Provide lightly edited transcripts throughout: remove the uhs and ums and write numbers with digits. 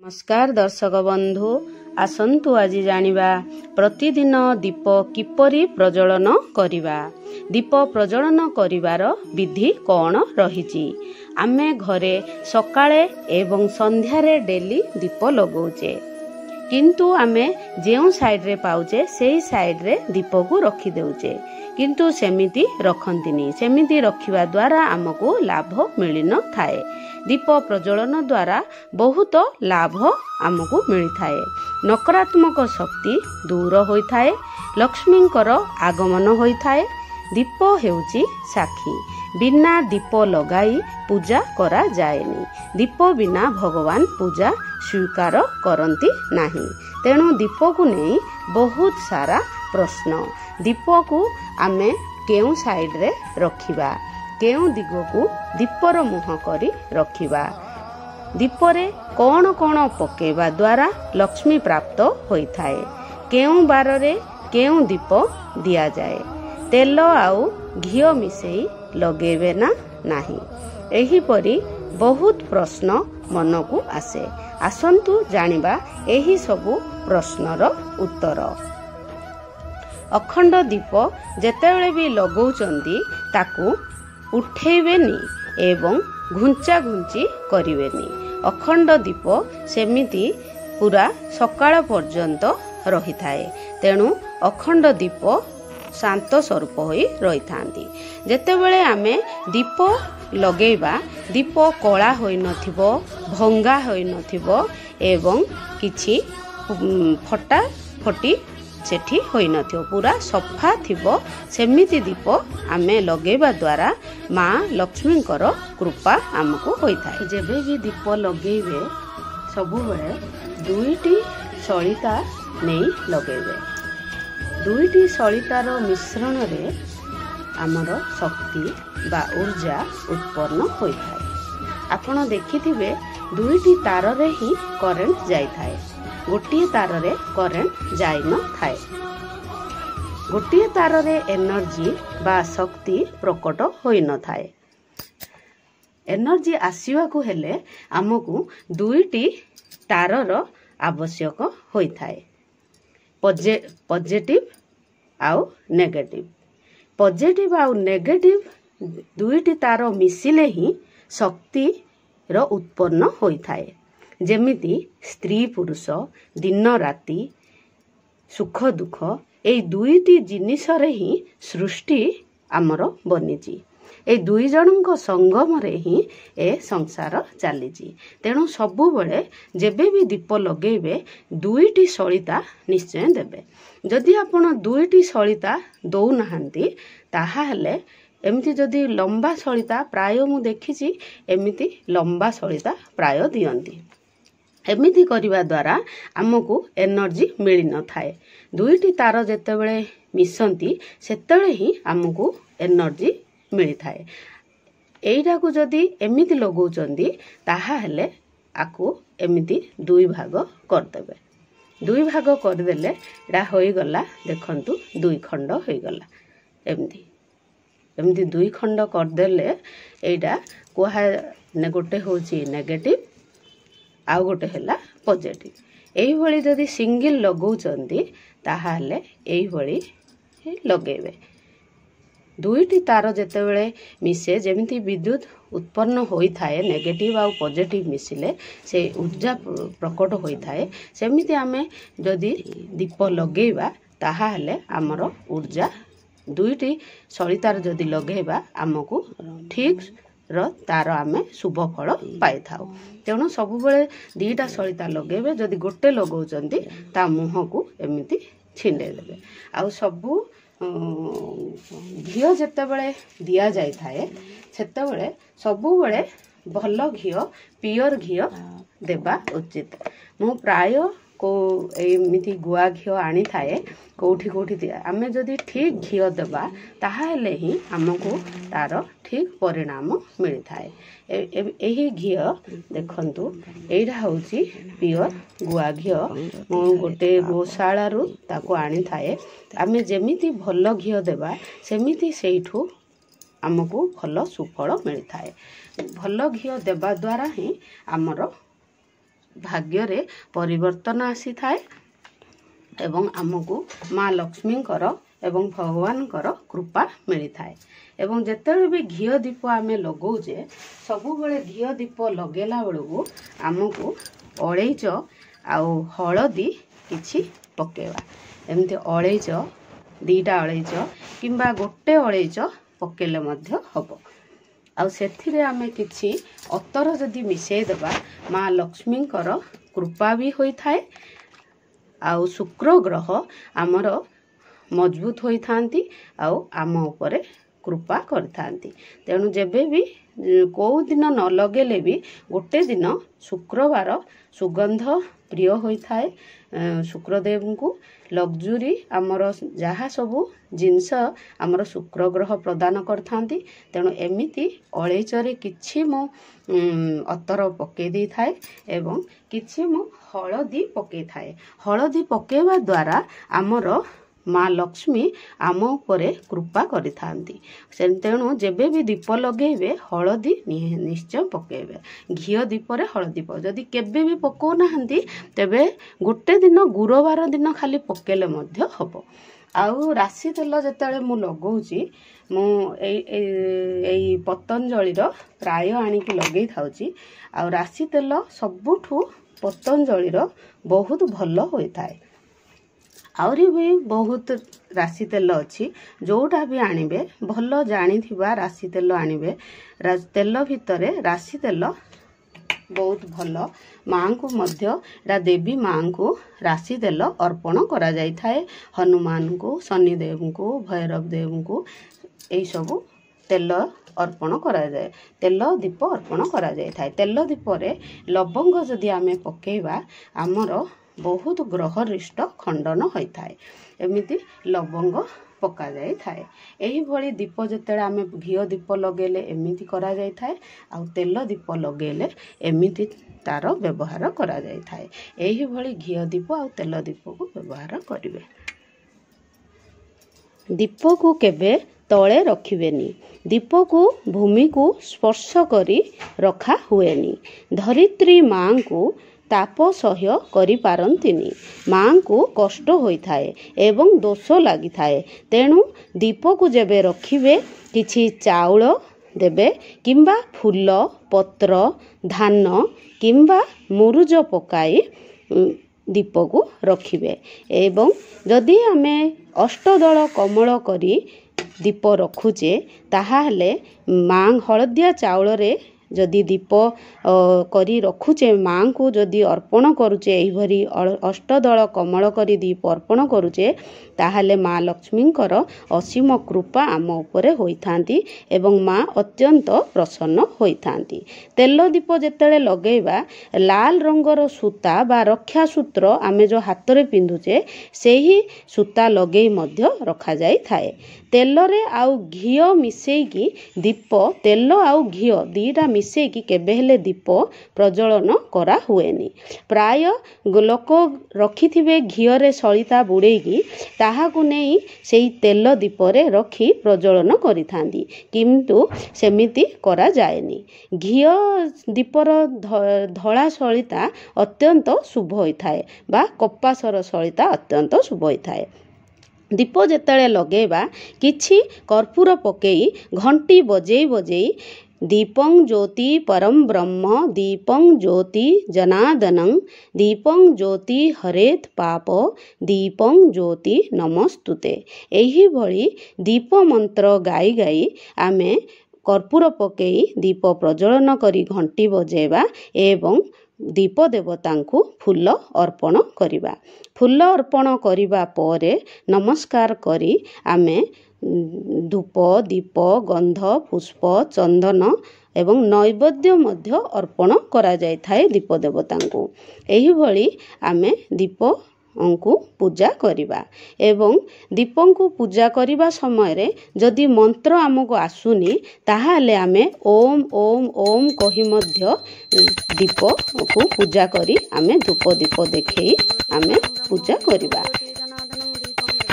नमस्कार दर्शक बंधु आसंतु आज जानिबा प्रतिदिन दीप किपरि प्रज्वलन करिबा। दीप प्रज्वलन करिवार विधि कौन रहिछि। आमे घरे सकाळे एवं संध्यारे डेली दीप लगौचे, किंतु आमे जेउ साइड रे पाउचे सेही साइड रे दीप को रखी देउचे, किंतु सेमिति रखंतिनी। सेमिति रखिवा द्वारा आमको लाभ मिलि न थाए। दीप प्रज्वलन द्वारा बहुत लाभ आमको मिली थाए। नकारात्मक शक्ति दूर होइथाए, लक्ष्मींकर आगमन होइथाए। दीप हेउची साक्षी, बिना दीप लगाई पूजा करा जाएनी। दीप बिना भगवान पूजा स्वीकार करती नहीं। तेणु दीप को नहीं बहुत सारा प्रश्न। दीप को आमे केउ साइड रे रखिबा, केउ दिग को दीपर मुह करी रखिबा, दीपरे कौन कौन पकेबा द्वारा लक्ष्मी प्राप्त होइथाए, केउ बाररे केउ दीप दिया जाए, तेल आउ घियो मिसेई लगेबे ना नाही। एही परी बहुत प्रश्न मन को आसे। आसंतु जानिबा एही सबु प्रश्नर उत्तर। अखंड दीप जेतेबेले भी लगौचंदी ताकू उठेबेनी एवं घुंचा घुंची करिवेनी। अखंड दीप सेमिति पूरा सकाळ पर्यंत रही थाए। तेणु अखंड दीप शांत स्वरूप होई रही थांती। जेतेबेले आमे दीप लगेबा, दीप कला होई नथिबो, भंगा होई नथिबो एवं किछि फटा फटी सेठी होई नथिबो, पूरा सफा थिबो। सेमिति दीप आमे लगेबा द्वारा माँ लक्ष्मींकर कृपा आमको होइथाए। जेबे भी दीप लगेबे सबु बेले दुईटी सलिता नहीं लगेबे। दुईटी सलितार मिश्रण रे आमर शक्ति बा ऊर्जा उत्पन्न होइथाए। आपण देखिथिबे दुईटी तार रे ही करेंट जाई थाए, गोटिए तार रे करेंट जाई न थाए। गोटिए तार रे एनर्जी बा शक्ति प्रकट होई न थाए। एनर्जी आसीवा को हेले आमको दुईटी तारर आवश्यक होई थाए, पॉजिटिव आउ नेगेटिव। पॉजिटिव आउ नेगेटिव दुईटी तार मिसिले ही शक्ति रो उत्पन्न होई थाए। जेमिति स्त्री पुरुष, दिन राति, सुख दुख, ए दुईटी जिनिस रे ही सृष्टि आमर बनिची। ए दुई जनक संगम रे ही ए संसार चलीची। तेणु सबु बेले जेबे भी दीप लगेबे दुईटी सलिता निश्चय देबे। जदि आपण दुईटी सलिता दौ नाहंती ताहा हेले एमती जदि लंबा सलिता प्राय मु देखिची एमिति लंबा सलिता प्राय दियंती। एमिति करिवा द्वारा आमको एनर्जी मिली न थाए। दुईटी तार जेतेबेले मिसंती सेतेबेले ही आमको एनर्जी मिली थाए। एइटा को जदि एमिति लगौचंदी ताहा हेले आकु एमिति दुई भाग करदेबे। दुई भाग करदेले एडा होई गला, देखंतु दुई खंड होई गला। एमिति एमिति दुई खंड करदेले एइटा कोहा ने गोटे होची नेगेटिव आउ गोटे हैला पॉजिटिव। एही भली जदि सिंगल लगौचंदी ताहा हेले एही भली लगेबे। दुईटी तार जेतेबेले मिसे जेमिति विद्युत उत्पन्न होई थाए, नेगेटिव आउ पॉजिटिव मिसिले से ऊर्जा प्रकट होई थाए। सेमिति आमे जदि दीप लगेबा ताहा हेले आमर ऊर्जा दुईटी सलितार जदि लगेबा आमको ठीक तार आमे शुभ फल पाई थाउ। तेणु सबु बेले दीटा सलिता लगेबे। जदि गोटे लगौचंदी ता मुह को एमिति छिंडे देबे। आउ सबु घियो जेतेबेले दिया जाई थाए सेतेबेले सबु बेले भल घियो, पियर घियो देबा उचित। मु प्राय को एमिति गुआ घियो आनी थाए कोठी कोठी दिया। आमे जदि ठीक घियो देबा ताहा हेले ही आमको तार ठीक परिणाम मिली थाए। एही घियो देखंतु एइडा होची पियर गुआ घियो। मु गोटे गोशाला रु ताको आनी थाए। आमे जेमिति भल घियो देबा सेमिति सेइठू आमको भल सुफल मिली थाए। भल घियो देबा द्वारा ही आमर भाग्य परिवर्तन आसी थाए एवं आमको माँ लक्ष्मींकर एवं भगवानकर कृपा मिली थाए। एवं जेतेबेले भी घी दीप आम लगौचे सबुबले घी दीप लगेला बेलू आमको अलैच आउ हलदी किछि पकेवा एमती अलैच दीटा अलैच किंबा गोटे अलैच पकेले मध्य हबो। आउ सेथिरे आमे किछि अतर जदि मिसेई देबा माँ लक्ष्मींकर कृपा भी होई थाए आउ शुक्र ग्रह आमर मजबूत होई थांती आउ आम उपरे कृपा करथांती। तेणु जेबे भी को दिन न लगेले भी गोटे दिन शुक्रवार सुगंध प्रिय होई थाए शुक्रदेव को लग्जुरी आमर जहाँ सबू जिनस आमर शुक्र ग्रह प्रदान करथांती। तेणु एमिति अलैचरे किछि मो अतर पके दी थाए एवं किछि मो हलदी पके थाए। हलदी पकेवा द्वारा आमर माँ लक्ष्मी आम उपरे कृपा करिथांती। तेणु जेबे भी दीप लगेबे हलदी निश्चय पकेबे। घी दीपरे हलदी जदि केबे भी पको नाहंती तेबे गोटे दिन गुरुवार दिन खाली पकेले मध्य हबो। आउ राशि तेल जेतेबेले मु लगौची मु एई पतंजलिर प्राय आनिकी लगेई थाउची। आउ राशि तेल सबुठू पतंजलिर बहुत भल होई थाए। आउरी भी बहुत राशि तेल अच्छी जोटा भी आनिबे भल जानिथिबा राशि तेल आनिबे। तेल भितरे राशि तेल बहुत भल माँ को मध्य देवी माँ को राशि तेल अर्पण करा जाय थाए। हनुमान को शनिदेव को भैरव देव को यही सब तेल अर्पण करा जाए। तेल दीप अर्पण करा जाय थाए। तेल दीप रे लवंग जदि आमे पकेबा आमर बहुत ग्रहरिष्ट खंडन होता है। एमिति लवंग पका जाय थाए। एही भली दीप जेतेबेले आमे घी दीप लगेले एमिति करा जाय थाए आउ तेल दीप लगेले एमिति तार व्यवहार करा जाय थाए। एही भली घी दीप आउ तेल दीप को व्यवहार करिवे। दीप को केबे तले रखिबेनी। दीप को भूमि को स्पर्श करी रखा हुएनी। धरित्री माँ को ताप सह्य करि पारंतिनी। माँ को कष्ट होई थाए एवं दोष लगी थाए। तेणु दीप को जेबे रखिबे किछि चाउल देबे किंबा फूल पत्र धान किंबा मुरुज पकाई दीप को रखिबे। एवं जदि आमे अष्टदल कमल करी दीप रखुचे ताहा हेले माँ हलदिया चाउल रे जदि दीप करी रखुचे माँ को जदि अर्पण करुचे एही भरी अष्टदल कमल करी दीप अर्पण करुचे ताहाले माँ लक्ष्मींकर असीम कृपा आम उपरे होइथांती एवं माँ अत्यंत प्रसन्न होइथांती। तेल दीप जेतेबेले लगेबा लाल रंगर सूता बा रक्षा सूत्र आमे जो हाथ रे पिंधुचे सेही सूता लगेई मध्य रखा जाय थाए। तेल रे आउ घी मिसेकी दीप तेल आउ घी दीटा मिसेकी केबे हेले दीप प्रज्वलन करा हुएनी। प्राय लोक रखिथिबे घी रे सलिता बुड़ेकी ताहाकु नेई सेही तेल दीपरे रखी प्रज्वलन करिथांती किंतु सेमिति करा जाएनी। घी दीपर धला सलिता अत्यंत शुभ होइथाए बा कपासर सलिता अत्यंत शुभ होइथाए। दीप जेतेबेले लगेबा किछि कर्पूर पकेई घंटी बजेई बजेई दीपं ज्योति परम ब्रह्म दीपं ज्योति जनार्दनं दीपं ज्योति हरेत पाप दीपं ज्योति नमस्तुते। एही भली दीप मंत्र गाई गाई आमे कर्पूर पकेई दीप प्रज्वलन करी घंटी बजेबा एवं दीप देवतांकु फूल अर्पण करिबा। फूल अर्पण करिबा परे नमस्कार करी आमे धूप दीप गंध पुष्प चंदन एवं नैवेद्य मध्य अर्पण करा जाय थाए दीप देवतांकु। एही भली आमे दीप को पूजा करिबा एवं दीपं को पूजा करिबा समय रे जदि मंत्र आमको आसुनी ताहाले आमे ओम ओम ओम कहि मध्य दीप को पूजा करी आमे धूप दीप देखई आमे पूजा करिबा।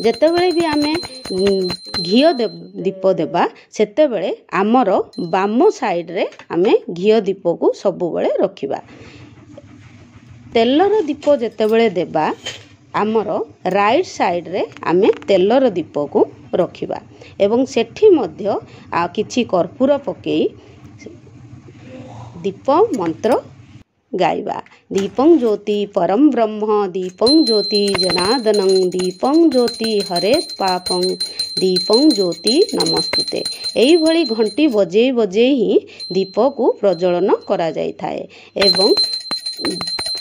जेतेबेले भी आमे घी दीप देबा सेतेबेले आमर बाम साइड रे आमे घी दीप को सबु बेले रखिबा। तेलर दीप जेतेबेले देबा आमर राइट साइड रे आमे तेलर दीप को रखिबा एवं सेठी मध्य किछि कर्पूर पकेई दीप मंत्र गाइबा। दीपं ज्योति परम ब्रह्म दीपं ज्योति जनार्दनं दीपं ज्योति हरेत पापं दीपं ज्योति नमस्तुते। एही भली घंटी बजेई बजेई ही दीप को प्रज्वलन करा जाय थाए एवं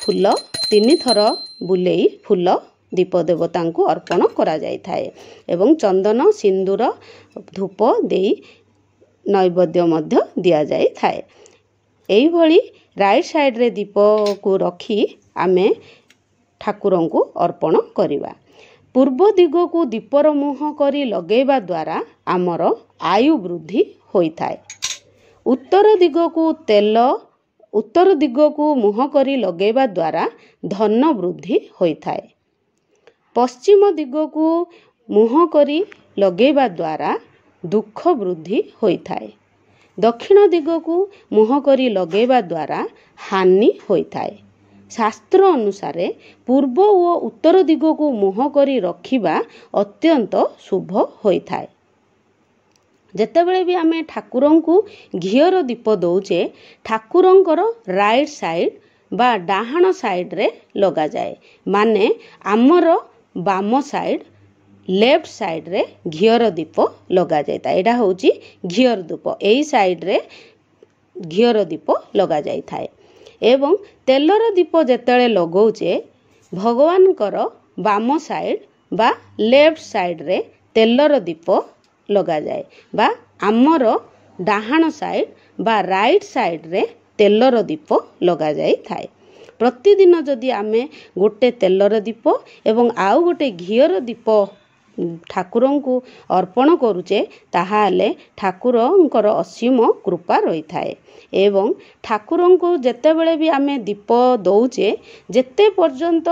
फूल 3 थर बुलेई फूल दीप देवता को अर्पण करा जाय थाए एवं चंदन सिंदूर धूप देई नैवेद्य मध्य दिया जाय थाए। एही भली राइट साइड रे दीप को रखी आमे ठाकुरन को अर्पण करिबा। पूर्व दिग को दीपर मुह करी लगेबा द्वारा आमर आयु वृद्धि होई थाए। उत्तर दिग को मुह करी लगेबा द्वारा धन वृद्धि होई थाए। पश्चिम दिग को मुह करी लगेबा द्वारा दुख वृद्धि होई थाए। दक्षिण दिग को मुह करी लगेबा द्वारा हानि होई थाए। शास्त्र अनुसार पूर्व और उत्तर दिग को मुह करी रखिबा अत्यंत शुभ होई थाए। जेतेबेले भी आमे ठाकुरन को घियर दीप दौचे ठाकुरंकर राइट साइड बा डाहाण साइड रे लगा जाए माने आमर बाम साइड लेफ्ट साइड रे घियर दीप लगा जाता। एटा होची घियर दीप एई साइड रे घियर दीप लगा जाय थाए एवं तेलर दीप जेतेले लगौचे भगवानकर बाम साइड बा लेफ्ट साइड रे तेलर दीप लगा जाए बा आमर डाहाण साइड बा राइट साइड रे तेलर दीप लगा जाय थाए। प्रतिदिन जदि आमे गोटे तेलर दीप एवं आउ गोटे घियर दीप ठाकुरन को अर्पण करुचे ताहाले ठाकुरंकर असीम कृपा रही थाए एवं ठाकुरन को जेतेबेले भी आमे दीप दौचे जेते पर्यंत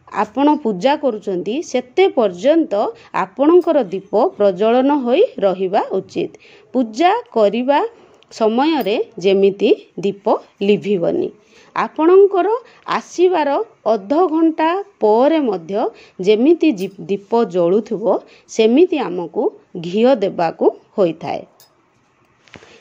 आपण पूजा करुचंती सेते पर्यंत आपणकर दीप प्रज्वलन होई रहिबा उचित। पूजा करिबा समय रे जेमिति दीप लिभिबनी आपणकर आसीबार अध घंटा पर मध्य जेमिति दीप जळुथुबो सेमिति आमको घियो देबाकू होई थाए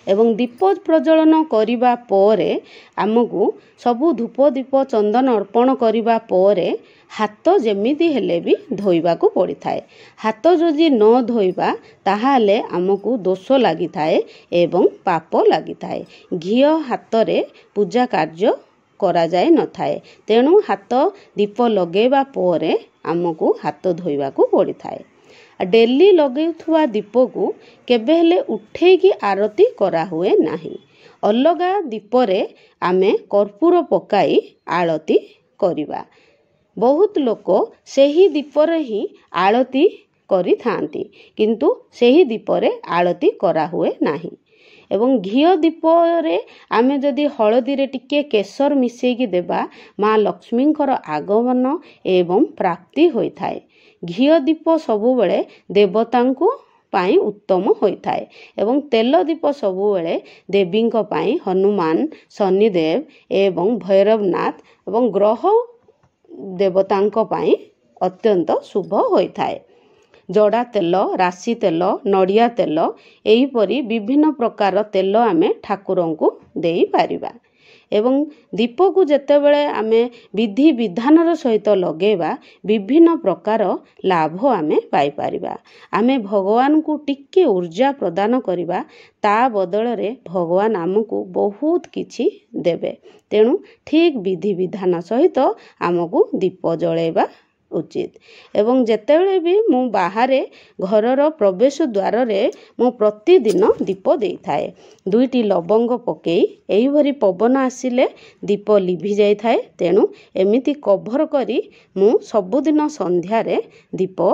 एवं दीप प्रज्वलन करिबा परे आमको सबु धूप दीप चंदन अर्पण करिबा परे हाथ जेमिति हेले भी धोइबाकू पड़ी थाए। हाथ जदि न धोइबा ताहाले आमको दोष लागि थाए एवं पाप लागि थाए। घियो हाथ रे पूजा कार्य करा जाए न थाए तेणु हाथ दीप लगेबा परे आमको हाथ धोइबाकू पड़ी थाए। डेली लगेउथुवा दीप को केबे हेले उठे की आरती करा हुए नाही। अलगा दीप रे आमे कर्पूर पकाई आरती करिबा। बहुत लोक सेही दीप रे ही आरती करि थांती किंतु सेही दीप रे आरती करा हुए नाही एवं घियो दीप रे आमे जदि हळदी रे टिके केसर मिसेकी देबा माँ लक्ष्मींकर आगमन एवं प्राप्ति होई थाए। घियो दीप सबु बेले देवतांकु पाई उत्तम होई थाए एवं तेल दीप सबु बेले देवींक पाई हनुमान शनिदेव एवं भैरवनाथ एवं ग्रह देवतांक पाई अत्यंत शुभ होई थाए। जड़ा तेल राशि तेल नड़िया तेल एहीपरी विभिन्न प्रकार तेल आमे ठाकुरन को देई पारिबा एवं दीप को जेतेबेले आमे विधि विधानर सहित लगेबा विभिन्न प्रकार लाभ आमे पाई पारिबा। आमे भगवान को टिके ऊर्जा प्रदान करिबा ता बदल रे भगवान आमको बहुत किछि देबे तेणु ठीक विधि विधान सहित आमको दीप जळेबा उचित एवं जेतेबेले भी मु बाहरे घरर प्रवेश द्वार रे मु प्रतिदिन दीप देई थाए। 2टी लवंग पकेई एही भरी पवन आसिले दीप लिभि जाई थाए तेणु एमिति कभर करी मु सबुदिन संध्या रे दीप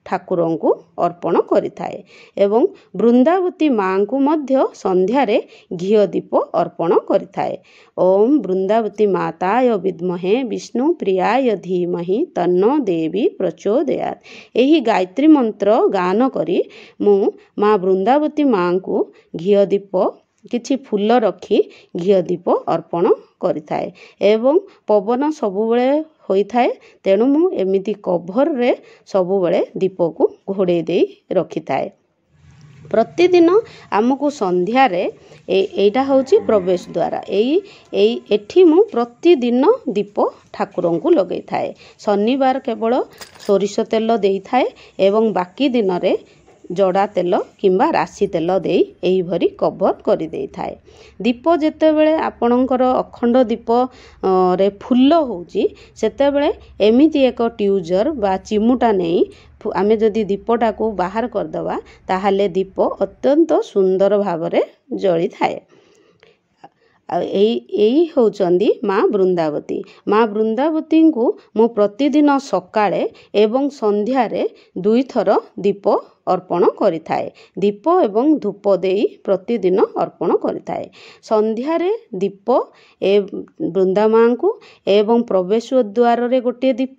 ठाकुरन को अर्पण करि थाए एवं वृंदावती मां को मध्य संध्या रे घियो दीप अर्पण करि थाए। ओम वृंदावती माताय विद्महे विष्णु प्रियाय धीमहि तन्नो देवी प्रचोदयात्। एही गायत्री मंत्र गान करी मु माँ वृंदावती मां को घियो दीप କିଛି ଫୁଲ ରଖି ଘିଅ ଦୀପ ଅର୍ପଣ କରିଥାଏ ଏବଂ ପବନ ସବୁବେଳେ ହୋଇଥାଏ, ତେଣୁ ମୁଁ ଏମିତି କଭରରେ ସବୁବେଳେ ଦୀପକୁ ଘୋଡ଼େଇ ଦେଇ ରଖିଥାଏ। ପ୍ରତିଦିନ ଆମକୁ ସନ୍ଧ୍ୟାରେ ଏଇଟା ହେଉଛି ପ୍ରବେଶ ଦ୍ୱାର। ଏଠି ମୁଁ ପ୍ରତିଦିନ ଦୀପ ଠାକୁରଙ୍କୁ ଲଗେଇଥାଏ। ଶନିବାର କେବଳ ସୋରିଷ ତେଲ ଦେଇଥାଏ ଏବଂ ବାକି ଦିନରେ ଜଡ଼ା ତେଲ କିମ୍ବା ରାଶି ତେଲ ଦେଇ ଏହିଭଳି କଭର କରିଦେଇଥାଏ। ଦୀପ ଯେତେବେଳେ ଆପଣଙ୍କର ଅଖଣ୍ଡ ଦୀପରେ ଫୁଲ ହେଉଛି ସେତେବେଳେ ଏମିତି ଏକ ଟ୍ୟୁଜର ବା ଚିମୁଟା ନେଇ ଆମେ ଯଦି ଦୀପଟାକୁ ବାହାର କରିଦେବା ତାହେଲେ ଦୀପ ଅତ୍ୟନ୍ତ ସୁନ୍ଦର ଭାବରେ ଜଳିଥାଏ। ଆଉ ଏଇ ହେଉଛନ୍ତି ମା ବୃନ୍ଦାବତୀ। ମା ବୃନ୍ଦାବତୀଙ୍କୁ ମୁଁ ପ୍ରତିଦିନ ସକାଳେ ଏବଂ ସନ୍ଧ୍ୟାରେ 2 ଥର ଦୀପ ଅର୍ପଣ କରିଥାଏ। ଦୀପ ଏବଂ ଧୂପ ଦେଇ ପ୍ରତିଦିନ ଅର୍ପଣ କରିଥାଏ। ସନ୍ଧ୍ୟାରେ ଦୀପ ବୃନ୍ଦାମାଙ୍କୁ ଏବଂ ପ୍ରବେଶ ଦ୍ୱାରରେ ଗୋଟିଏ ଦୀପ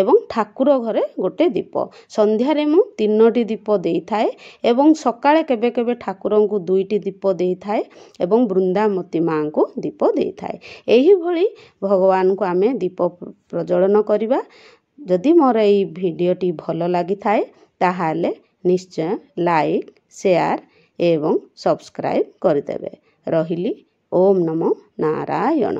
ଏବଂ ଠାକୁର ଘରେ ଗୋଟେ ଦୀପ। ସନ୍ଧ୍ୟାରେ ମୁଁ 3ଟି ଦୀପ ଦେଇଥାଏ ଏବଂ ସକାଳେ କେବେ କେବେ ଠାକୁରଙ୍କୁ 2ଟି ଦୀପ ଦେଇଥାଏ ଏବଂ ବୃନ୍ଦାବତୀ ମାଙ୍କୁ ଦୀପ ଦେଇଥାଏ। ଏହିଭଳି ଭଗବାନଙ୍କୁ ଆମେ ଦୀପ ପ୍ରଜ୍ୱଳନ କରିବା। ଯଦି ମୋର ଏଇ ଭିଡ଼ିଓଟି ଭଲ ଲାଗିଥାଏ ତାହେଲେ ନିଶ୍ଚୟ ଲାଇକ୍, ସେୟାର ଏବଂ ସବସ୍କ୍ରାଇବ୍ କରିଦେବେ। ରହିଲି। ଓମ୍ ନମୋ ନାରାୟଣ।